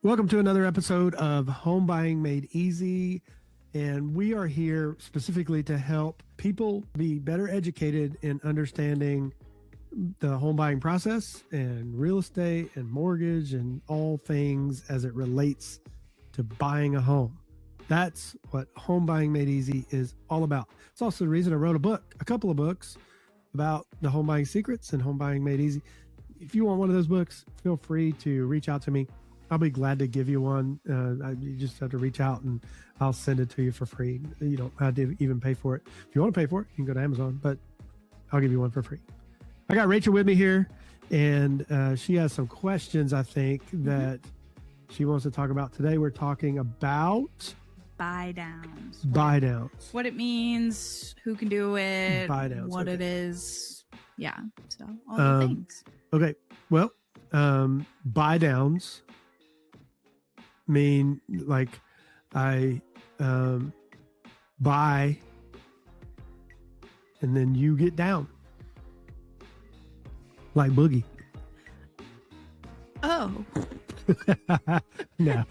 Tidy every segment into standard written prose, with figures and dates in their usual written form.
Welcome to another episode of Home Buying Made Easy. And we are here specifically to help people be better educated in understanding the home buying process and real estate and mortgage and all things as it relates to buying a home. That's what Home Buying Made Easy is all about. It's also the reason I wrote a couple of books about the home buying secrets and home buying made easy. If you want one of those books, feel free to reach out to me. I'll be glad to give you one. You just have to reach out and I'll send it to you for free. You don't have to even pay for it. If you want to pay for it, you can go to Amazon, but I'll give you one for free. I got Rachel with me here, and she has some questions, I think, that she wants to talk about. Today we're talking about Buydowns. Buydowns. What it means, who can do it, Buydowns, what okay. it is. Yeah, so all the things. Okay, well, buydowns mean like I buy and then you get down. Like Boogie. Oh. No.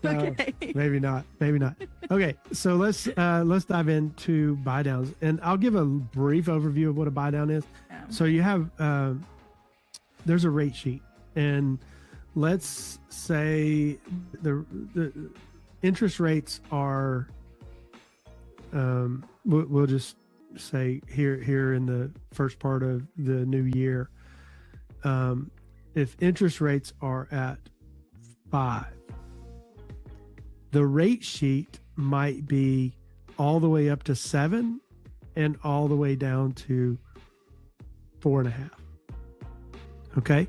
Okay. Maybe not. Okay, so let's dive into buydowns, and I'll give a brief overview of what a buydown is. Yeah. So you have there's a rate sheet, and let's say the interest rates are we'll just say here in the first part of the new year, if interest rates are at 5, the rate sheet might be all the way up to 7 and all the way down to 4.5. Okay,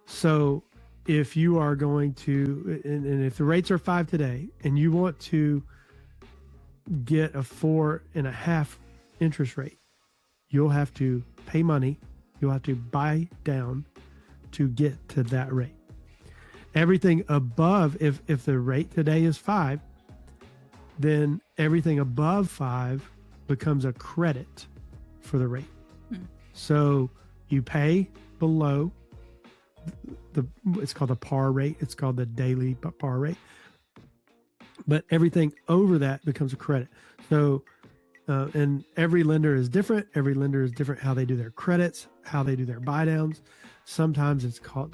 so if you are going to, and if the rates are 5 today, and you want to get a 4.5 interest rate, you'll have to pay money. You'll have to buy down to get to that rate. Everything above, if the rate today is 5, then everything above 5 becomes a credit for the rate. So you pay below it's called the par rate. It's called the daily par rate. But everything over that becomes a credit. So, and every lender is different. Every lender is different how they do their credits, how they do their buy downs. Sometimes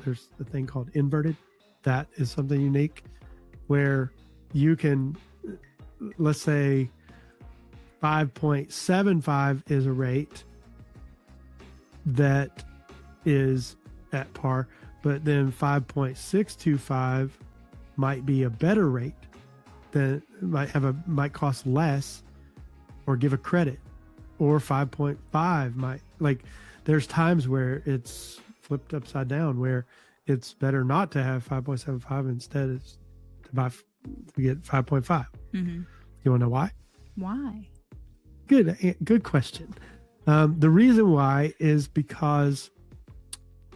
there's a thing called inverted. That is something unique where you can, let's say 5.75 is a rate that is at par, but then 5.625 might be a better rate that might cost less or give a credit, or 5.5 might, like, there's times where it's flipped upside down where it's better not to have 5.75, instead it's to get 5.5. You want to know why? Why? Good question. The reason why is because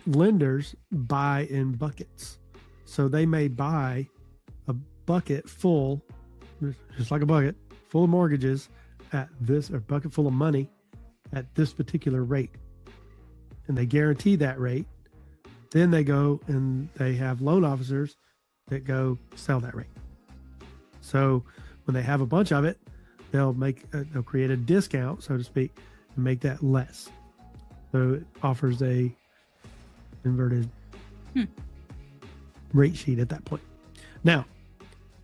lenders buy in buckets. So they may buy a bucket full, just like a bucket full of mortgages at this, or bucket full of money at this particular rate. And they guarantee that rate. Then they go and they have loan officers that go sell that rate. So when they have a bunch of it, they'll create a discount, so to speak, and make that less. So it offers a inverted rate sheet at that point. Now,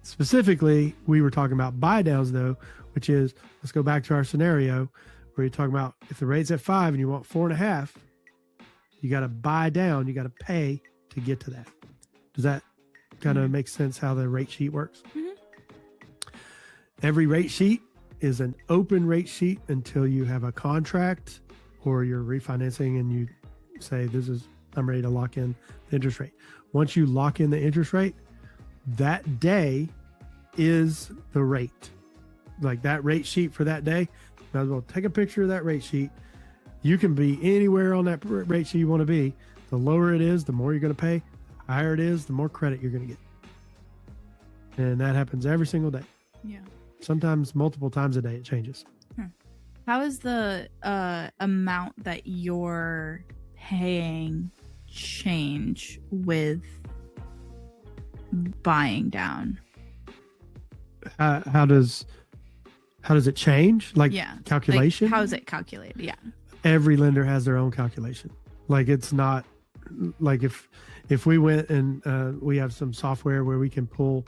specifically, we were talking about buydowns though, which is, let's go back to our scenario where you're talking about if the rate's at 5 and you want 4.5, you got to buy down, you got to pay to get to that. Does that kind of make sense how the rate sheet works? Every rate sheet is an open rate sheet until you have a contract or you're refinancing and you say, I'm ready to lock in the interest rate. Once you lock in the interest rate, that day is the rate. Like that rate sheet for that day, you might as well take a picture of that rate sheet. You can be anywhere on that rate sheet you want to be. The lower it is, the more you're going to pay. The higher it is, the more credit you're going to get. And that happens every single day. Yeah. Sometimes multiple times a day it changes. How is the amount that you're paying change with buying down? How does it change? Like Yeah. calculation? Like, how is it calculated? Yeah. Every lender has their own calculation. Like it's not like if we went and we have some software where we can pull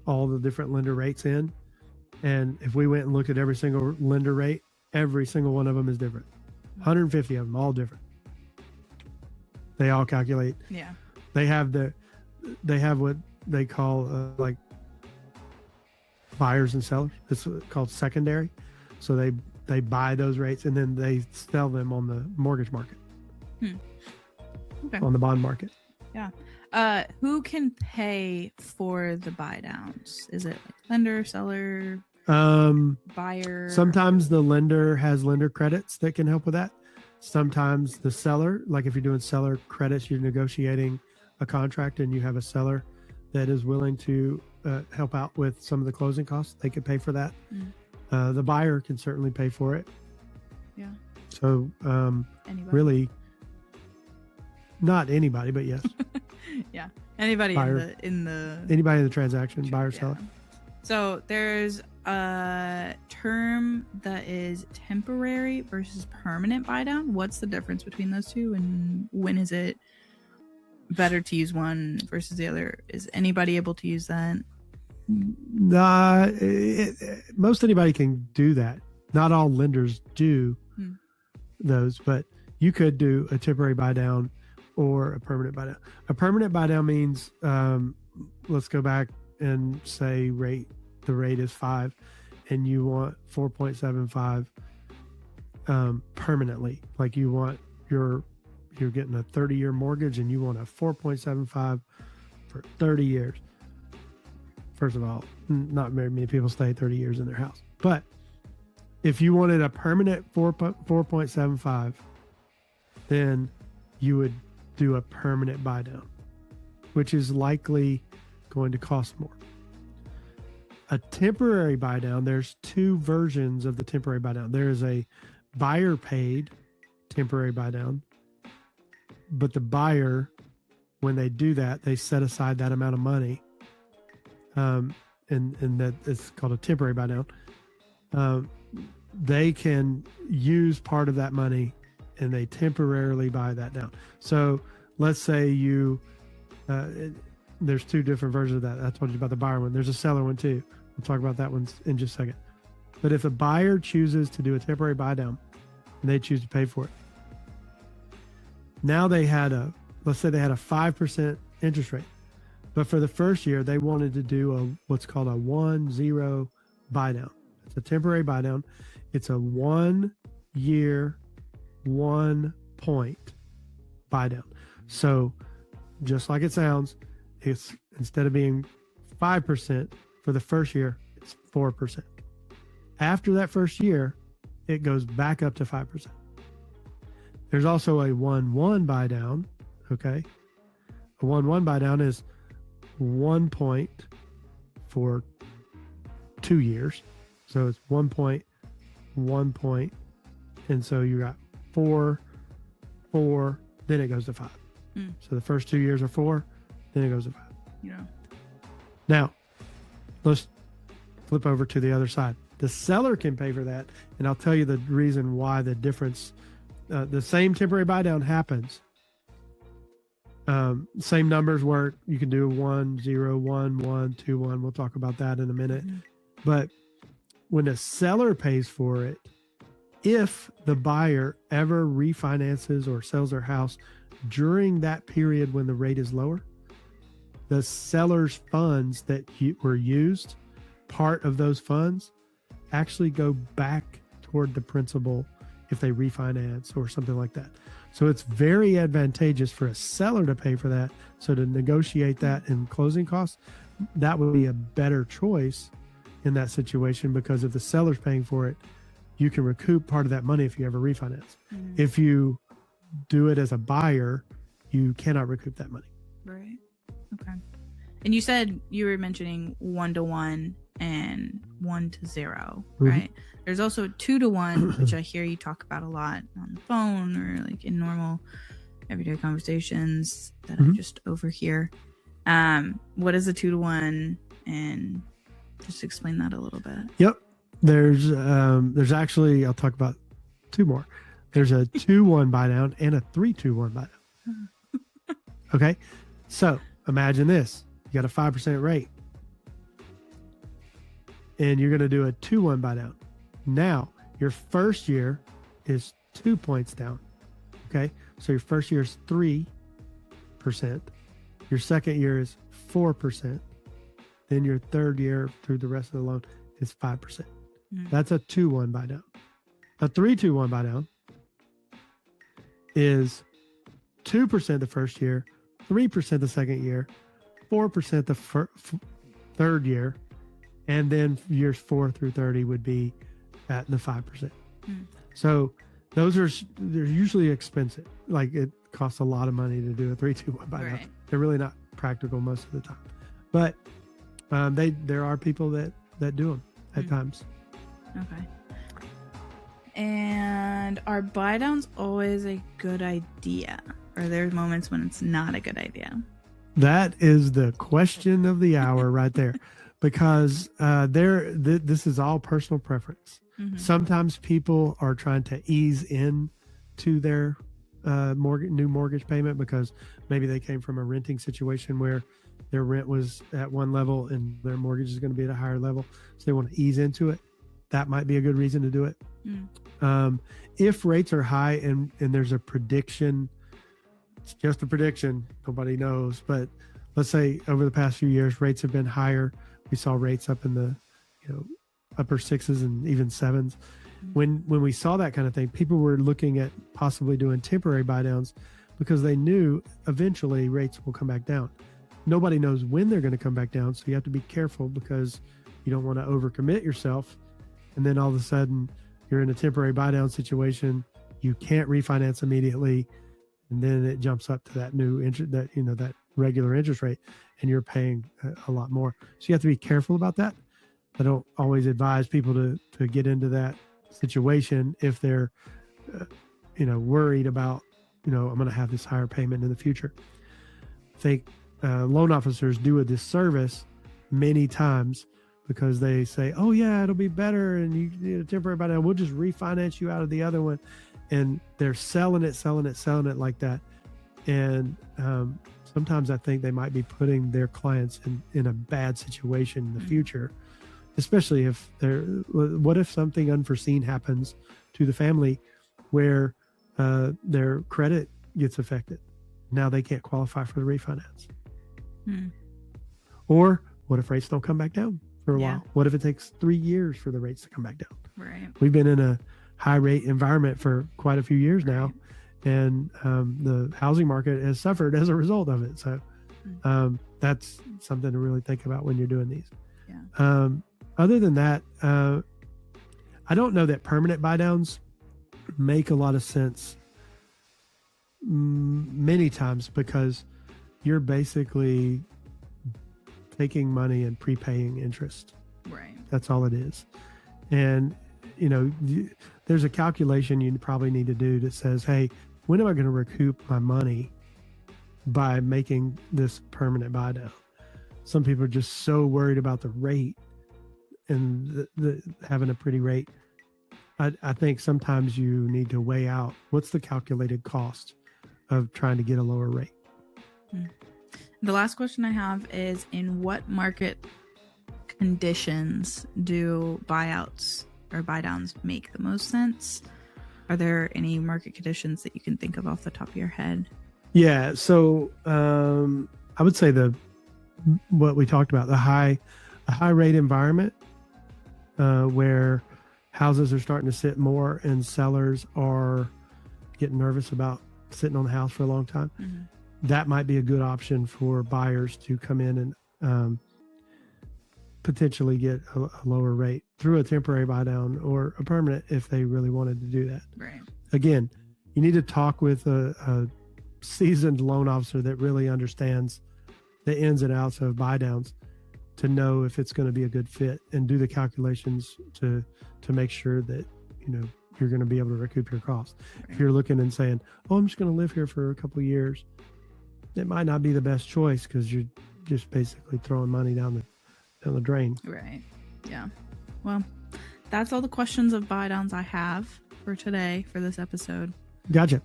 all the different lender rates in, and if we went and looked at every single lender rate, every single one of them is different. 150 of them, all different. They all calculate. Yeah. They have what they call like buyers and sellers. It's called secondary. So they buy those rates and then they sell them on the mortgage market. Okay. On the bond market. Yeah. Who can pay for the buy downs? Is it like lender, seller, buyer? Sometimes the lender has lender credits that can help with that. Sometimes the seller, like if you're doing seller credits, you're negotiating a contract and you have a seller that is willing to help out with some of the closing costs. They could pay for that. The buyer can certainly pay for it. Yeah. So Anybody? really not anybody, but yes. Yeah. Anybody Buyer. in the Anybody in the transaction, buyer, yeah. seller. So there's a term that is temporary versus permanent buy down. What's the difference between those two, and when is it better to use one versus the other? Is anybody able to use that? Most anybody can do that. Not all lenders do those, but you could do a temporary buy down or a permanent buy down. A permanent buy down means, let's go back and say the rate is 5 and you want 4.75 permanently. Like you want you're getting a 30-year mortgage and you want a 4.75 for 30 years. First of all, not very many people stay 30 years in their house. But if you wanted a permanent 4.75, then you would do a permanent buy down, which is likely going to cost more. A temporary buy down, there's two versions of the temporary buy down. There is a buyer paid temporary buy down, but the buyer, when they do that, they set aside that amount of money, and that it's called a temporary buy down. They can use part of that money and they temporarily buy that down. So let's say there's two different versions of that. I told you about the buyer one. There's a seller one too. We'll talk about that one in just a second. But if a buyer chooses to do a temporary buy down and they choose to pay for it, now let's say they had a 5% interest rate, but for the first year they wanted to do what's called a 1-0 buy down. It's a temporary buy down. It's a 1 year, 1 point buy down. So just like it sounds, it's instead of being 5% for the first year, it's 4%. After that first year, it goes back up to 5%. There's also a 1-1 buy down. Okay. A 1-1 buy down is 1 point for 2 years. So it's 1 point, 1 point. And so you got 4, then it goes to 5. So the first 2 years are 4, then it goes to 5. Yeah. Now, let's flip over to the other side. The seller can pay for that, and I'll tell you the reason why the difference. The same temporary buy down happens. Same numbers work. You can do 1-0, 1-1, 2-1. We'll talk about that in a minute. But when a seller pays for it, if the buyer ever refinances or sells their house during that period when the rate is lower, the seller's funds that were used, part of those funds actually go back toward the principal if they refinance or something like that. So it's very advantageous for a seller to pay for that. So to negotiate that in closing costs, that would be a better choice in that situation, because if the seller's paying for it, you can recoup part of that money if you ever refinance. If you do it as a buyer, you cannot recoup that money. Right. Okay. And you said you were mentioning 1-1 and 1-0, right? There's also 2-1, which I hear you talk about a lot on the phone or like in normal everyday conversations that I just overhear. What is a 2-to-1, and just explain that a little bit. Yep. There's actually, I'll talk about two more. There's a 2-1 buy down and a 3-2-1 buy down. Okay. So imagine this. You got a 5% rate and you're going to do a 2-1 buy down. Now your first year is 2 points down. Okay. So your first year is 3%. Your second year is 4%. Then your third year through the rest of the loan is 5%. That's a 2-1 buy down. A 3-2-1 buy down is 2% the first year, 3% the second year, 4% the third year, and then years 4 through 30 would be at the 5%. So they're usually expensive. Like it costs a lot of money to do a 3-2-1 buy down. They're really not practical most of the time, but there are people that do them at times. Okay. And are buy downs always a good idea? Or are there moments when it's not a good idea? That is the question of the hour right there, because this is all personal preference. Sometimes people are trying to ease in to their new mortgage payment because maybe they came from a renting situation where their rent was at one level and their mortgage is going to be at a higher level. So they want to ease into it. That might be a good reason to do it. If rates are high and there's a prediction, it's just a prediction, nobody knows, but let's say over the past few years, rates have been higher. We saw rates up in the upper 6s and even 7s. When we saw that kind of thing, people were looking at possibly doing temporary buy downs because they knew eventually rates will come back down. Nobody knows when they're going to come back down. So you have to be careful because you don't want to overcommit yourself. And then all of a sudden you're in a temporary buy down situation. You can't refinance immediately. And then it jumps up to that new interest, that regular interest rate, and you're paying a lot more. So you have to be careful about that. I don't always advise people to get into that situation if they're, worried about, I'm going to have this higher payment in the future. I think loan officers do a disservice many times because they say, oh yeah, it'll be better. And you need a temporary buy down. We'll just refinance you out of the other one. And they're selling it like that. And sometimes I think they might be putting their clients in a bad situation in the future, especially if what if something unforeseen happens to the family where their credit gets affected? Now they can't qualify for the refinance. Or what if rates don't come back down for a while? What if it takes 3 years for the rates to come back down? Right. We've been in a high rate environment for quite a few years now, and the housing market has suffered as a result of it. So that's something to really think about when you're doing these. Other than that, I don't know that permanent buy downs make a lot of sense many times because you're basically taking money and prepaying interest. Right. That's all it is. And, there's a calculation you probably need to do that says, hey, when am I going to recoup my money by making this permanent buy down? Some people are just so worried about the rate and the having a pretty rate. I think sometimes you need to weigh out what's the calculated cost of trying to get a lower rate. The last question I have is, in what market conditions do buyouts or buy downs make the most sense? Are there any market conditions that you can think of off the top of your head? Yeah. So I would say what we talked about, a high rate environment where houses are starting to sit more and sellers are getting nervous about sitting on the house for a long time. That might be a good option for buyers to come in and potentially get a lower rate through a temporary buy down or a permanent if they really wanted to do that. Right. Again, you need to talk with a seasoned loan officer that really understands the ins and outs of buy downs to know if it's going to be a good fit and do the calculations to make sure that, you're going to be able to recoup your costs. Right. If you're looking and saying, oh, I'm just going to live here for a couple of years, it might not be the best choice because you're just basically throwing money down the drain. Right. Yeah. Well, that's all the questions of buydowns I have for today for this episode. Gotcha.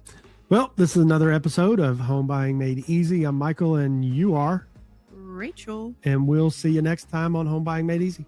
Well, this is another episode of Home Buying Made Easy. I'm Michael, and you are Rachel. And we'll see you next time on Home Buying Made Easy.